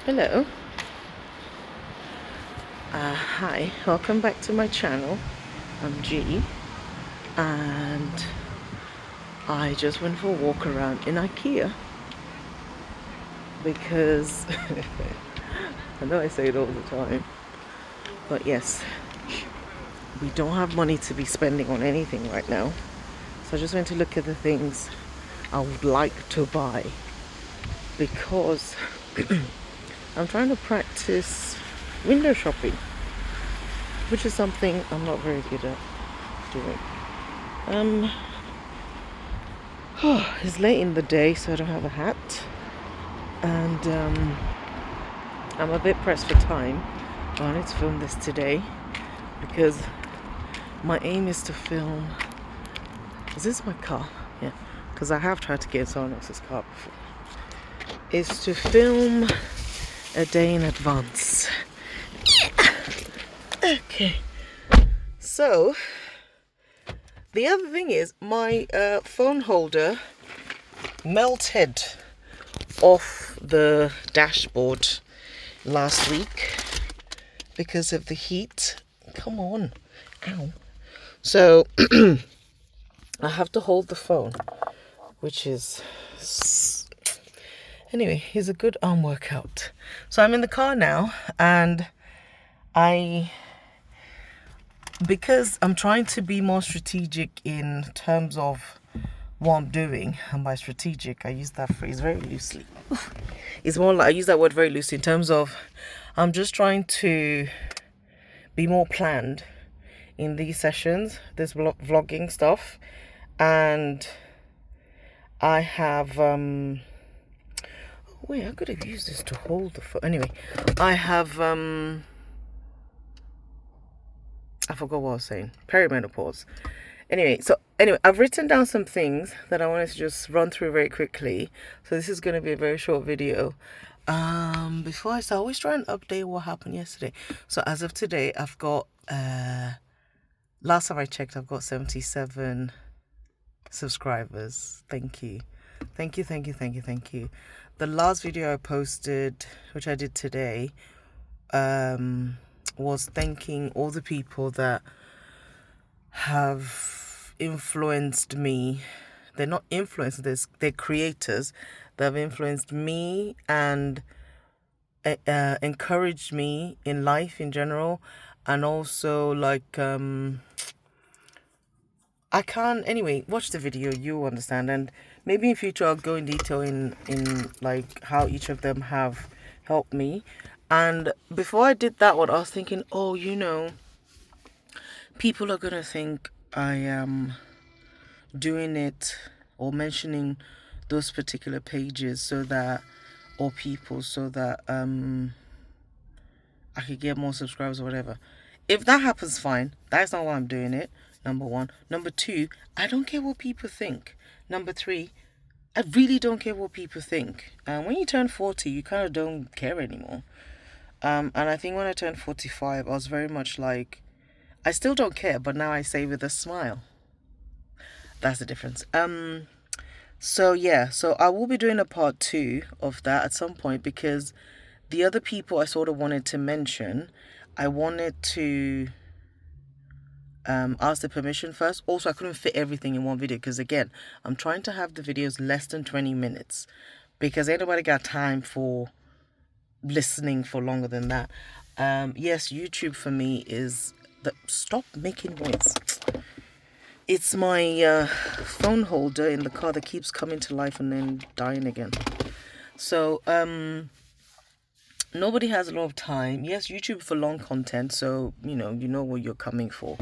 Hello. Hi, welcome back to my channel. I'm G, and I just went for a walk around in IKEA because I know I say it all the time, but yes, we don't have money to be spending on anything right now. So I just went to look at the things I would like to buy because I'm trying to practice window shopping, which is something I'm not very good at doing. It's late in the day, so I don't have a hat, and I'm a bit pressed for time. But I need to film this today because my aim is to film. Is this my car? Yeah, because I have tried to get someone else's car before. Is to film a day in advance. Okay. So the other thing is my phone holder melted off the dashboard last week because of the heat. Come on. Ow. So I have to hold the phone, which is anyway, it's a good arm workout. So I'm in the car now, and because I'm trying to be more strategic in terms of what I'm doing, and by strategic I use that phrase very loosely. It's more like I use that word very loosely in terms of I'm just trying to be more planned in these sessions, this vlogging stuff, and I have wait, I could have used this to hold the phone. Anyway, I have I forgot what I was saying. Perimenopause. Anyway, I've written down some things that I wanted to just run through very quickly. So this is going to be a very short video. Before I start, I always try and update what happened yesterday. So as of today, I've got last time I checked, I've got 77 subscribers. Thank you. Thank you. The last video I posted, which I did today, was thanking all the people that have influenced me. They're not influencers, they're creators that have influenced me and encouraged me in life in general, and also like I can't, anyway, watch the video, you'll understand, and maybe in future I'll go in detail in like how each of them have helped me. And before I did that one, I was thinking, oh, people are gonna think I am doing it or mentioning those particular pages so that, or people, so that I could get more subscribers or whatever. If that happens, fine. That's not why I'm doing it. Number one. Number two, I don't care what people think. Number three, I really don't care what people think. When you turn 40, you kind of don't care anymore. And I think when I turned 45, I was very much like, I still don't care, but now I say with a smile. That's the difference. So yeah, so I will be doing a part 2 of that at some point, because the other people I sort of wanted to mention, I wanted to ask the permission first. Also, I couldn't fit everything in one video because, again, I'm trying to have the videos less than 20 minutes because ain't nobody got time for listening for longer than that. Yes, YouTube for me is stop making noise. It's my phone holder in the car that keeps coming to life and then dying again. So nobody has a lot of time. Yes, YouTube for long content, so you know what you're coming for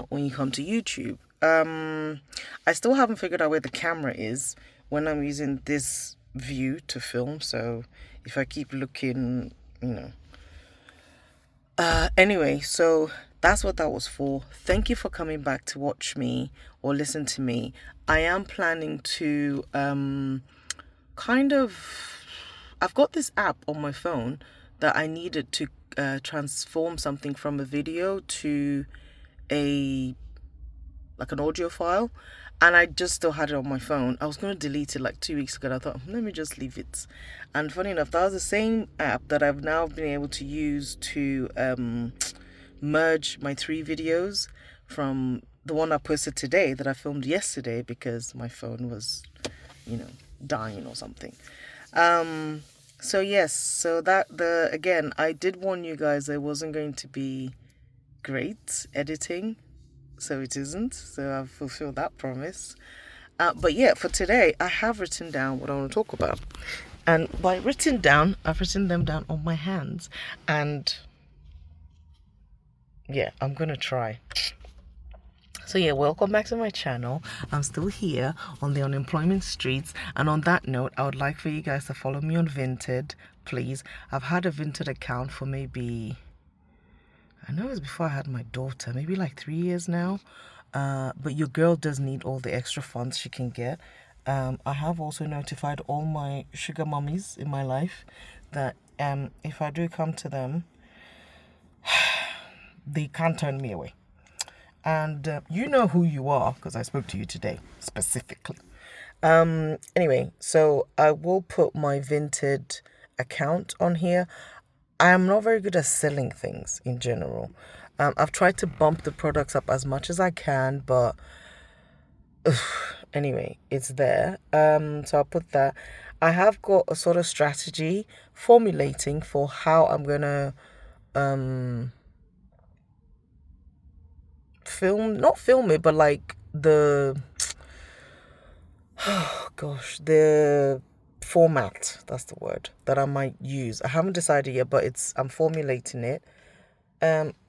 when you come to YouTube. I still haven't figured out where the camera is when I'm using this view to film, so if I keep looking, anyway, so that's what that was for. Thank you for coming back to watch me or listen to me. I am planning to I've got this app on my phone that I needed to transform something from a video to like an audio file, and I just still had it on my phone. I was going to delete it like 2 weeks ago. And I thought, let me just leave it. And funny enough, that was the same app that I've now been able to use to merge my 3 videos from the one I posted today that I filmed yesterday because my phone was, dying or something. So yes, so again, I did warn you guys it wasn't going to be great editing, so it isn't. So I've fulfilled that promise. But yeah, for today, I have written down what I want to talk about. And by written down, I've written them down on my hands. And yeah, I'm going to try. So yeah, welcome back to my channel. I'm still here on the unemployment streets. And on that note, I would like for you guys to follow me on Vinted, please. I've had a Vinted account for maybe, I know it was before I had my daughter, maybe like 3 years now. But your girl does need all the extra funds she can get. I have also notified all my sugar mummies in my life that if I do come to them, they can't turn me away. And you know who you are because I spoke to you today specifically. Anyway, so I will put my Vinted account on here. I am not very good at selling things in general. I've tried to bump the products up as much as I can, but anyway, it's there. So I'll put that. I have got a sort of strategy formulating for how I'm gonna not film it, but like the the format, that's the word, that I might use. I haven't decided yet, but I'm formulating it.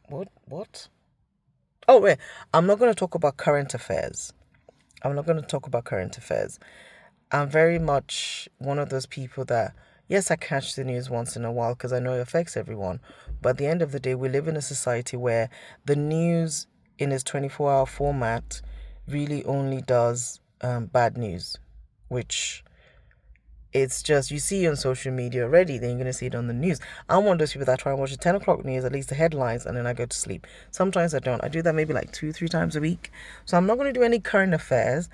What? Oh, wait. I'm not going to talk about current affairs. I'm very much one of those people that, yes, I catch the news once in a while because I know it affects everyone. But at the end of the day, we live in a society where the news in its 24-hour format really only does bad news, which it's just, you see on social media already, then you're going to see it on the news. I'm one of those people that try and watch the 10 o'clock news, at least the headlines, and then I go to sleep. Sometimes I don't. I do that maybe like 2-3 times a week. So I'm not going to do any current affairs.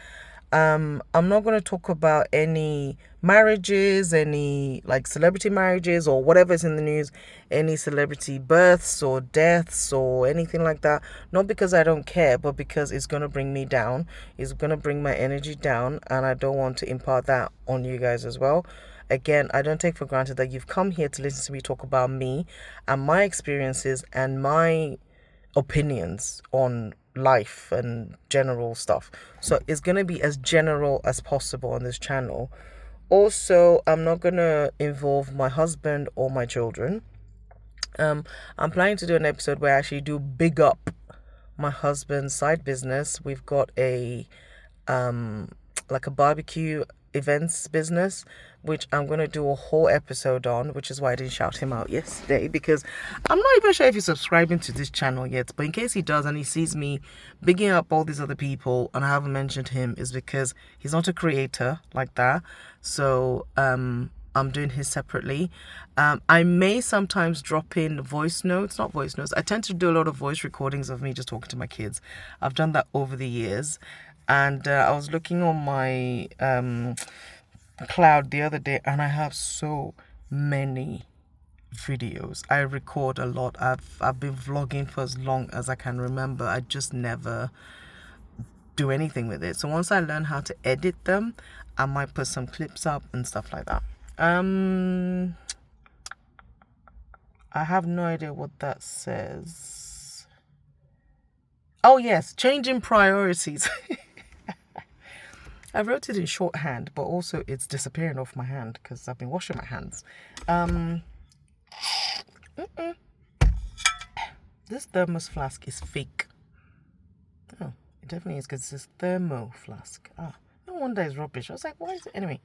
I'm not going to talk about any marriages, any like celebrity marriages or whatever's in the news, any celebrity births or deaths or anything like that. Not because I don't care, but because it's going to bring me down. It's going to bring my energy down, and I don't want to impart that on you guys as well. Again, I don't take for granted that you've come here to listen to me talk about me and my experiences and my opinions on life and general stuff. So it's going to be as general as possible on this channel. Also, I'm not going to involve my husband or my children. I'm planning to do an episode where I actually do big up my husband's side business. We've got a like a barbecue events business, which I'm going to do a whole episode on, which is why I didn't shout him out yesterday, because I'm not even sure if he's subscribing to this channel yet. But in case he does and he sees me bigging up all these other people and I haven't mentioned him, is because he's not a creator like that. So I'm doing his separately. I may sometimes drop in not voice notes. I tend to do a lot of voice recordings of me just talking to my kids. I've done that over the years. And I was looking on my cloud the other day, and I have so many videos. I record a lot. I've been vlogging for as long as I can remember. I just never do anything with it. So once I learn how to edit them, I might put some clips up and stuff like that. I have no idea what that says. Oh yes, changing priorities. I wrote it in shorthand, but also it's disappearing off my hand because I've been washing my hands. This thermos flask is fake. Oh, it definitely is because it says thermo flask. No wonder it's rubbish. I was like, why is it? Anyway,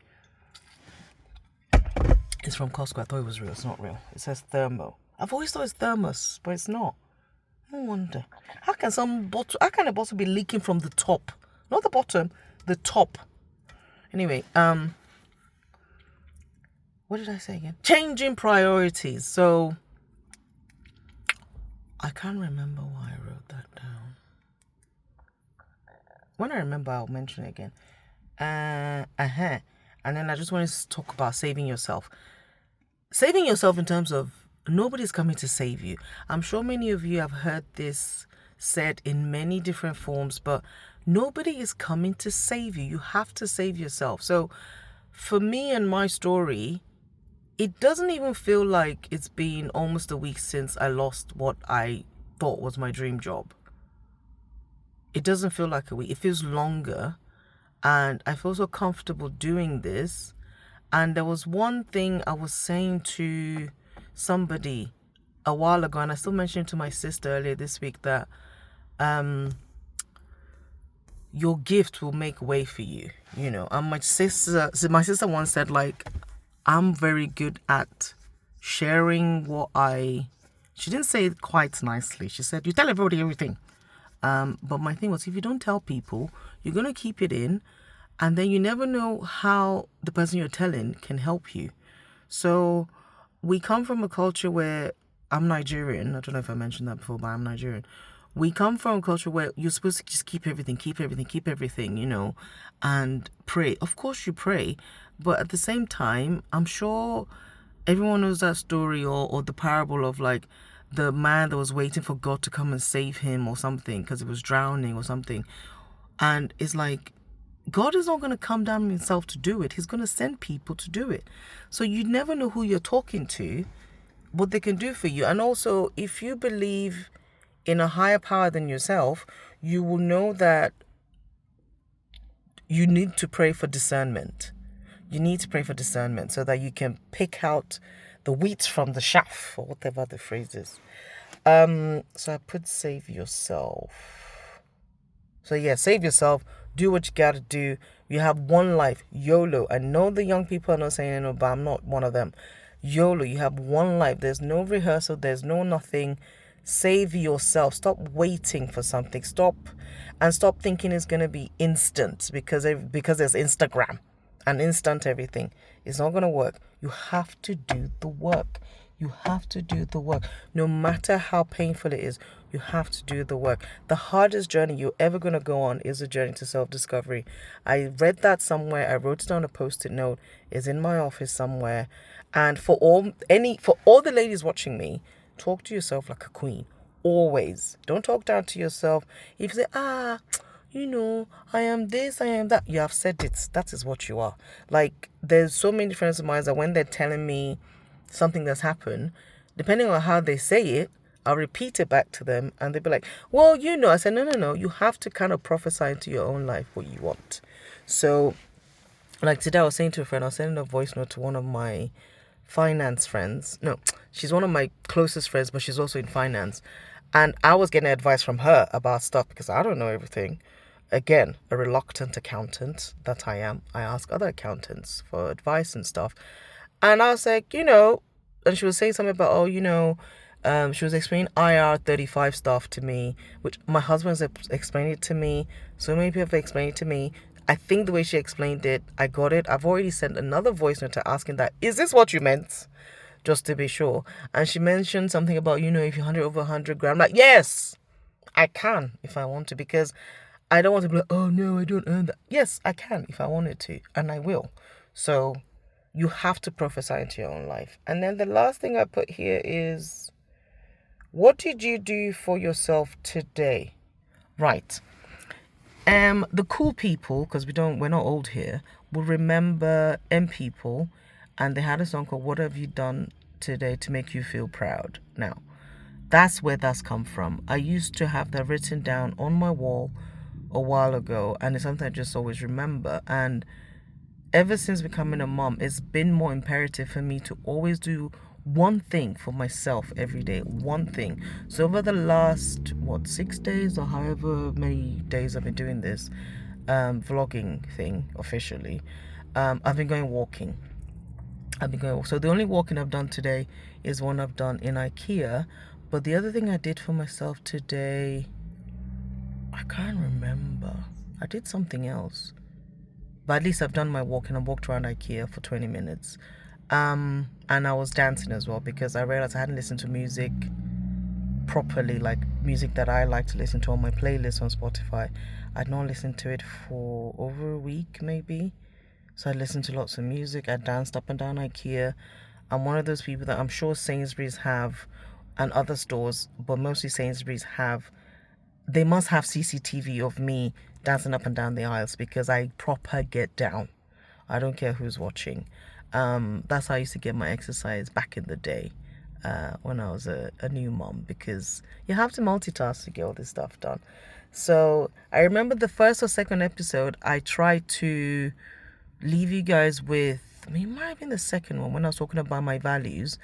it's from Costco. I thought it was real. It's not real. It says thermo. I've always thought it's thermos, but it's not. No wonder. How can a bottle be leaking from the top? Not the bottom, the top. Anyway, what did I say again? Changing priorities. So I can't remember why I wrote that down. when I remember, I'll mention it again. And then I just want to talk about saving yourself. Saving yourself in terms of nobody's coming to save you. I'm sure many of you have heard this said in many different forms, but nobody is coming to save you. You have to save yourself. So for me and my story, it doesn't even feel like it's been almost a week since I lost what I thought was my dream job. It doesn't feel like a week. It feels longer. And I feel so comfortable doing this. And there was one thing I was saying to somebody a while ago, and I still mentioned to my sister earlier this week, that your gift will make way for you, you know. And my sister once said, like, I'm very good at sharing she didn't say it quite nicely. She said, you tell everybody everything. But my thing was, if you don't tell people, you're going to keep it in, and then you never know how the person you're telling can help you. So we come from a culture where, I'm Nigerian. I don't know if I mentioned that before, but I'm Nigerian. We come from a culture where you're supposed to just keep everything, you know, and pray. Of course you pray, but at the same time, I'm sure everyone knows that story or the parable of, like, the man that was waiting for God to come and save him or something because he was drowning or something. And it's like, God is not going to come down himself to do it. He's going to send people to do it. So you never know who you're talking to, what they can do for you. And also, if you believe in a higher power than yourself, you will know that you need to pray for discernment. You need to pray for discernment so that you can pick out the wheat from the chaff, or whatever the phrase is. So I put save yourself. So yeah, save yourself. Do what you gotta do. You have one life. YOLO. I know the young people are not saying no, but I'm not one of them. YOLO. You have one life. There's no rehearsal. There's no nothing. Save yourself. Stop waiting for something. Stop thinking it's gonna be instant because there's Instagram and instant everything. It's not gonna work. You have to do the work. You have to do the work. No matter how painful it is, you have to do the work. The hardest journey you're ever going to go on is a journey to self-discovery. I read that somewhere. I wrote it on a post-it note. It's in my office somewhere. And for all the ladies watching me, talk to yourself like a queen. Always. Don't talk down to yourself. If you say, you know, I am this, I am that, you have said it. That is what you are. Like, there's so many friends of mine that when they're telling me something that's happened, depending on how they say it, I'll repeat it back to them and they'll be like, well, you know. I said, no. You have to kind of prophesy into your own life what you want. So, like today, I was saying to a friend, I was sending a voice note to one of my finance friends. No, she's one of my closest friends, but she's also in finance. And I was getting advice from her about stuff because I don't know everything. Again, a reluctant accountant that I am. I ask other accountants for advice and stuff. And I was like, you know, and she was saying something about, she was explaining IR35 stuff to me, which my husband's explained it to me. So many people have explained it to me. I think the way she explained it, I got it. I've already sent another voice note to asking that, is this what you meant? Just to be sure. And she mentioned something about, you know, if you're 100 over 100 grand. I'm like, yes, I can if I want to, because I don't want to be like, oh no, I don't earn that. Yes, I can if I wanted to, and I will. So you have to prophesy into your own life. And then the last thing I put here is, what did you do for yourself today? Right. The cool people, because we're not old here, will remember M People, and they had a song called "What Have You Done Today to Make You Feel Proud." Now, that's where that's come from. I used to have that written down on my wall a while ago, and it's something I just always remember. And ever since becoming a mom, it's been more imperative for me to always do one thing for myself every day. One thing. So over the last, 6 days or however many days I've been doing this vlogging thing officially, I've been going walking. So the only walking I've done today is one I've done in IKEA. But the other thing I did for myself today, I can't remember. I did something else. But at least I've done my walk, and I walked around IKEA for 20 minutes. And I was dancing as well because I realized I hadn't listened to music properly, like music that I like to listen to on my playlist on Spotify. I'd not listened to it for over a week maybe. So I listened to lots of music. I danced up and down IKEA. I'm one of those people that I'm sure Sainsbury's have and other stores, but mostly Sainsbury's have, they must have CCTV of me dancing up and down the aisles because I proper get down. I don't care who's watching. That's how I used to get my exercise back in the day when I was a new mom, because you have to multitask to get all this stuff done. So I remember the first or second episode, I tried to leave you guys with, I mean, it might have been the second one when I was talking about my values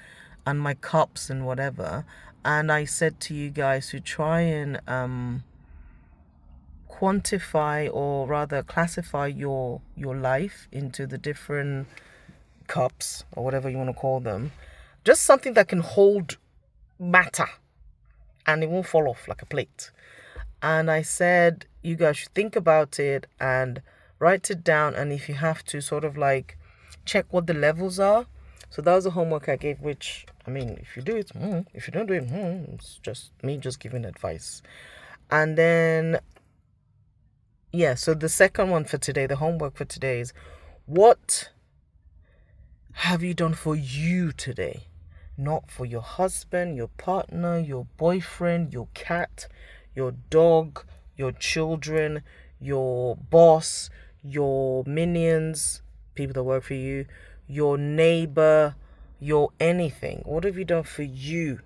and my cups and whatever. And I said to you guys to try and quantify, or rather classify your life into the different cups or whatever you want to call them. Just something that can hold matter and it won't fall off like a plate. And I said you guys should think about it and write it down, and if you have to, sort of like check what the levels are. So that was the homework I gave, which, I mean, if you do it, if you don't do it, it's just me just giving advice. And then, yeah, so the second one for today, the homework for today is, what have you done for you today? Not for your husband, your partner, your boyfriend, your cat, your dog, your children, your boss, your minions, people that work for you, your neighbor, your anything. What have you done for you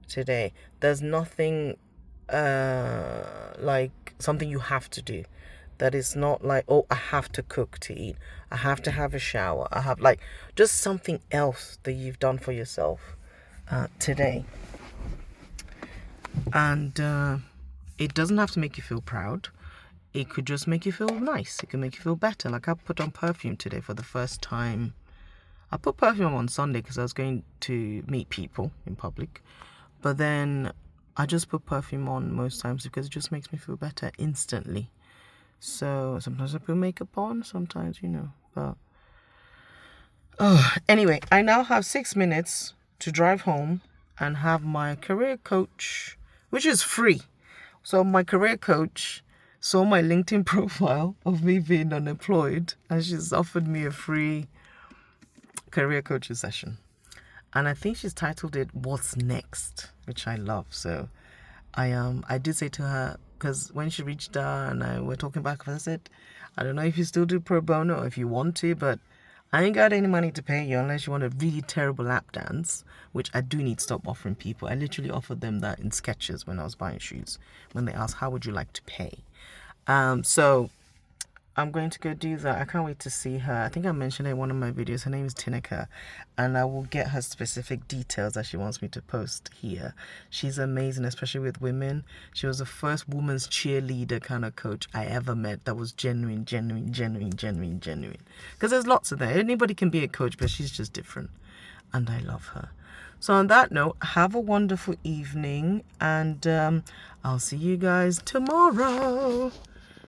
today? There's nothing like something you have to do. That is not like, oh, I have to cook to eat, I have to have a shower, I have, like, just something else that you've done for yourself today. And it doesn't have to make you feel proud. It could just make you feel nice. It can make you feel better. Like, I put on perfume today for the first time. I put perfume on Sunday because I was going to meet people in public. But then I just put perfume on most times because it just makes me feel better instantly. So sometimes I put makeup on, sometimes, but anyway, I now have 6 minutes to drive home and have my career coach, which is free. So my career coach saw my LinkedIn profile of me being unemployed, and she's offered me a free career coaching session. And I think she's titled it "What's Next," which I love. So I did say to her, because when she reached out and we're talking back, I said, I don't know if you still do pro bono or if you want to, but I ain't got any money to pay you unless you want a really terrible lap dance, which I do need to stop offering people. I literally offered them that in Skechers when I was buying shoes, when they asked, how would you like to pay? So I'm going to go do that. I can't wait to see her. I think I mentioned it in one of my videos. Her name is Tineka, and I will get her specific details that she wants me to post here. She's amazing, especially with women. She was the first woman's cheerleader kind of coach I ever met that was genuine. Because there's lots of them. Anybody can be a coach, but she's just different. And I love her. So on that note, have a wonderful evening, and I'll see you guys tomorrow.